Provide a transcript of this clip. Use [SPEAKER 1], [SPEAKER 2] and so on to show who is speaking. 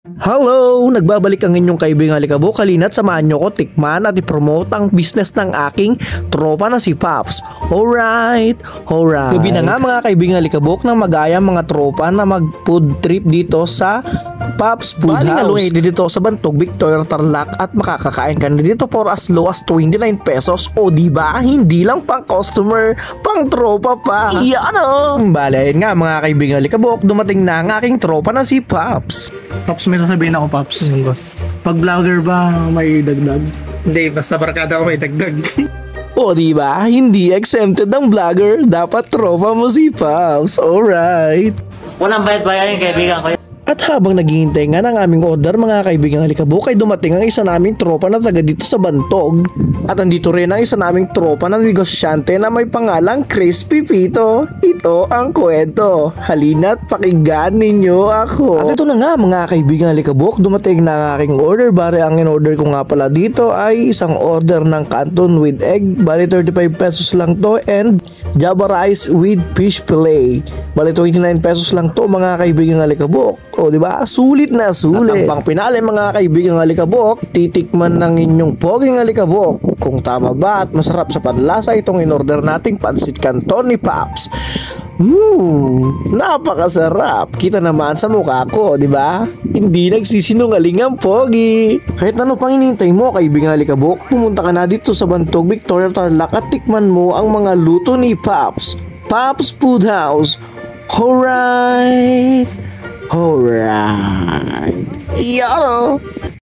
[SPEAKER 1] Hello! Nagbabalik ang inyong kaibigang Alikabok. Halina't samahan nyo ko tikman at i-promote ang business ng aking tropa na si Pops. Alright! Gabi na nga mga kaibigang Alikabok nang mag-aya mga tropa na mag-food trip dito sa Pops Food House. Dito sa Bantog, Victoria, Tarlac at makakakain ka na dito for as low as 29 pesos. O diba? Hindi lang pang customer, pang tropa pa. Yan o! Bale, ayun nga mga kaibigang Alikabok, dumating na ang aking tropa na si Pops.
[SPEAKER 2] Pops, may sasabihin ako, Pops.
[SPEAKER 1] Boss.
[SPEAKER 2] Pag vlogger ba may dagdag?
[SPEAKER 3] Hindi, basta barkada ko may dagdag.
[SPEAKER 1] O diba? Hindi exempted ang vlogger. Dapat tropa mo si Pops. Alright.
[SPEAKER 4] Walang bayad-bayarin kaibigan ko.
[SPEAKER 1] At habang naghihintay nga ng aming order mga kaibigang Alikabok ay dumating ang isa naming tropa na taga dito sa Bantog. At andito rin ang isa naming tropa na negosyante na may pangalang Crispy Pito. Ito ang kwento. Halina't pakinggan ninyo ako. At ito na nga mga kaibigang Alikabok, dumating na ang aking order. Bale ang in-order ko nga pala dito ay isang order ng canton with egg. Bale 35 pesos lang to, and Java rice with fish fillet. Bale 29 pesos lang to mga kaibigang Alikabok. O diba? Sulit na sulit. At ang pangpinali mga kaibigang Alikabok, titikman ng inyong poging Alikabok kung tama ba at masarap sa panlasa itong in-order nating pansit canton ni Pops. Napakasarap. Kita naman sa mukha ko, di ba? Hindi nagsisinungaling ang pogi. Kahit ano pang hinihintay mo, kaibigang Alikabok, pumunta ka na dito sa Bantog, Victoria, Tarlac at tikman mo ang mga luto ni Pops. Pops Food House. Alright. Alright. Yaro.